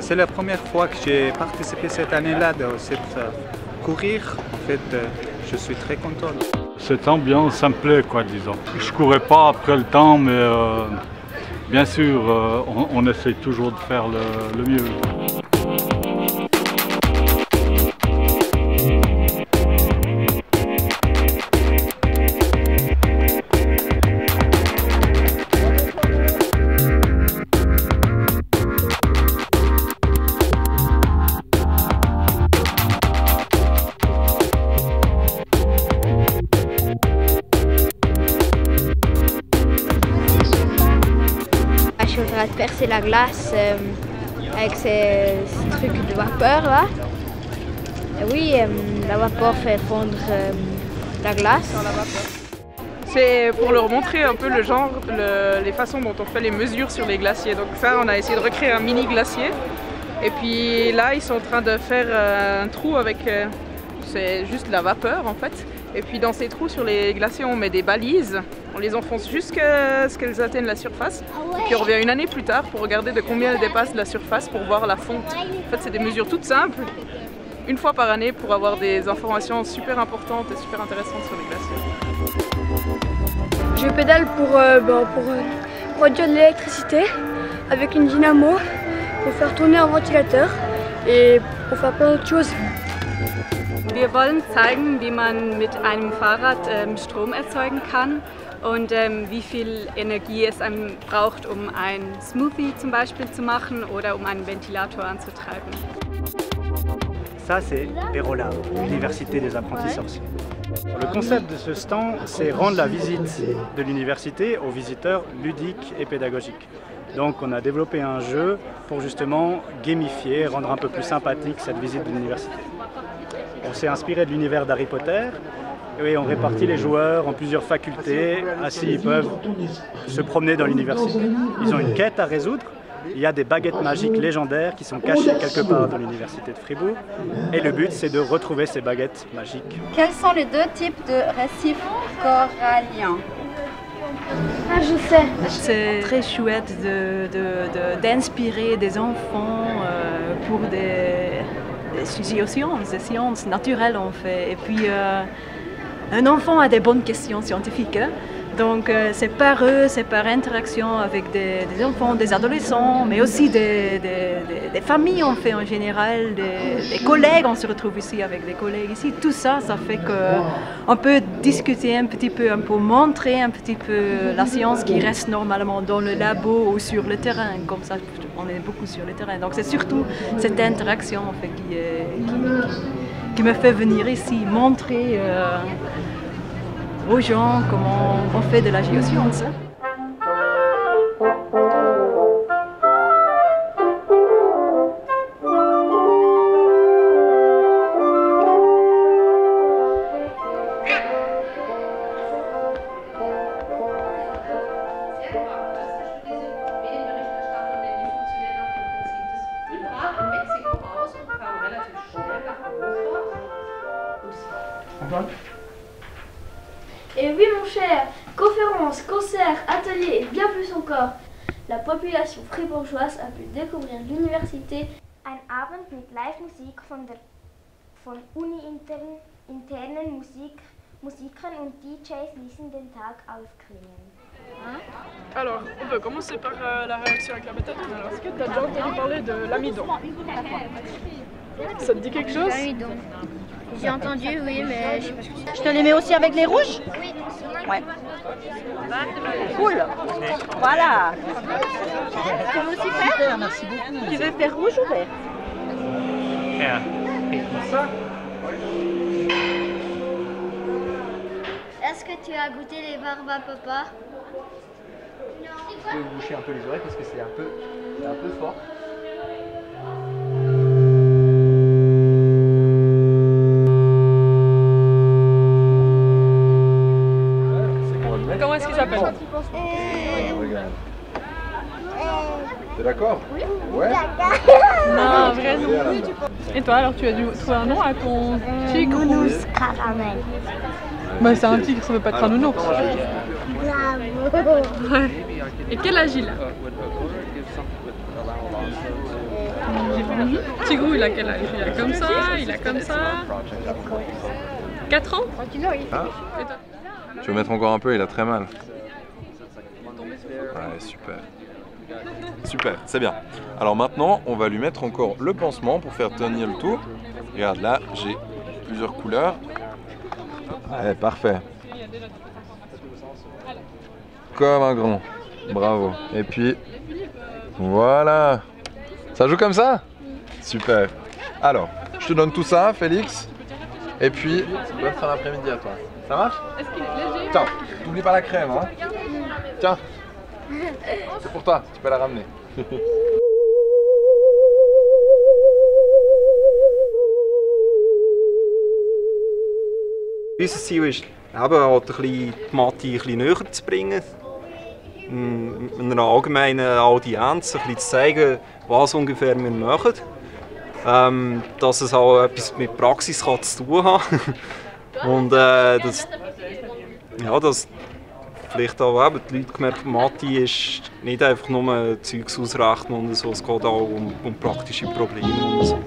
C'est la première fois que j'ai participé cette année-là dans cette courir. En fait, je suis très content. Cette ambiance, ça me plaît, quoi, disons. Je courais pas après le temps, mais bien sûr, on essaie toujours de faire le mieux. Je suis en train de percer la glace avec ces trucs de vapeur là. Et oui, la vapeur fait fondre la glace. C'est pour leur montrer un peu le genre, les façons dont on fait les mesures sur les glaciers. Donc ça, on a essayé de recréer un mini glacier. Et puis là, ils sont en train de faire un trou avec, c'est juste de la vapeur en fait. Et puis dans ces trous sur les glaciers, on met des balises. On les enfonce jusqu'à ce qu'elles atteignent la surface. Puis on revient une année plus tard pour regarder de combien elles dépassent la surface pour voir la fonte. En fait, c'est des mesures toutes simples, une fois par année, pour avoir des informations super importantes et super intéressantes sur les glaciers. Je pédale pour produire de l'électricité avec une dynamo, pour faire tourner un ventilateur et pour faire plein d'autres choses. Wir wollen zeigen, wie man mit einem Fahrrad Strom erzeugen kann und wie viel Energie es braucht, um ein Smoothie zum Beispiel zu machen oder um einen Ventilator anzutreiben. Ça, c'est Pérola, l'université des apprentis sorciers. Le concept de ce stand, c'est rendre la visite de l'université aux visiteurs ludiques et pédagogiques. Donc on a développé un jeu pour justement gamifier, rendre un peu plus sympathique cette visite de l'université. On s'est inspiré de l'univers d'Harry Potter et on répartit les joueurs en plusieurs facultés, ainsi ils peuvent se promener dans l'université. Ils ont une quête à résoudre. Il y a des baguettes magiques légendaires qui sont cachées quelque part dans l'université de Fribourg. Et le but, c'est de retrouver ces baguettes magiques. Quels sont les deux types de récifs coralliens? Ah, je sais. C'est très chouette d'inspirer des enfants pour des géosciences, des sciences naturelles en fait. Et puis un enfant a des bonnes questions scientifiques. Donc c'est par eux, c'est par interaction avec des enfants, des adolescents, mais aussi des familles on fait en général, des collègues, on se retrouve ici avec des collègues ici. Tout ça, ça fait qu'on peut discuter un petit peu, on peut montrer un petit peu la science qui reste normalement dans le labo ou sur le terrain. Comme ça, on est beaucoup sur le terrain. Donc c'est surtout cette interaction en fait, qui me fait venir ici, montrer aux gens comment on fait de la géoscience. Et oui mon cher, conférences, concerts, ateliers et bien plus encore. La population fribourgeoise a pu découvrir l'université. Ein Abend mit Live-Musik von uni-internen Musikern und DJs ließen den Tag aufklingen. Alors, on peut commencer par la réaction avec la méthode. Alors, est-ce que tu as déjà entendu parler de l'amidon? Ça te dit quelque chose? J'ai entendu, oui, mais je sais pas ce que c'est. Je te les mets aussi avec les rouges? Oui. Ouais. Cool. Voilà. Tu veux aussi faire? Merci beaucoup. Tu veux faire rouge ou vert? Est-ce que tu as goûté les barbes à papa? Tu peux boucher un peu les oreilles parce que c'est un peu fort. Comment est-ce qu'il s'appelle? T'es d'accord? Oui. Ouais. Non, vrai non. Et toi, alors tu as dû trouver un nom à ton tigre? Nounours caramel. Bah c'est un tigre, ça veut pas être un nounours. Bravo. Ouais. Et quel âge il a? Tigrou, il a quel âge? Il a comme ça, il a comme ça. 4 ans? Ah. Tu veux mettre encore un peu, il a très mal. Ouais, super. Super, c'est bien. Alors maintenant, on va lui mettre encore le pansement pour faire tenir le tout. Regarde, là, j'ai plusieurs couleurs. Ouais, parfait. Comme un grand. Bravo. Et puis, voilà. Ça joue comme ça? Super. Alors, je te donne tout ça, Félix. Et puis, bonne fin d'après-midi à toi. Ça marche? Tiens, n'oublie pas la crème, hein? Tiens. C'est pour toi, tu peux la ramener. Unser Ziel ist, die Matti ein bisschen näher zu bringen, einer allgemeinen Audienz ein bisschen zu zeigen, was ungefähr wir machen. Dass es auch etwas mit Praxis zu tun hat. Und dass vielleicht auch eben die Leute gemerkt haben, Matti ist nicht einfach nur Zeugs ausrechnen und so, es geht auch um praktische Probleme und so.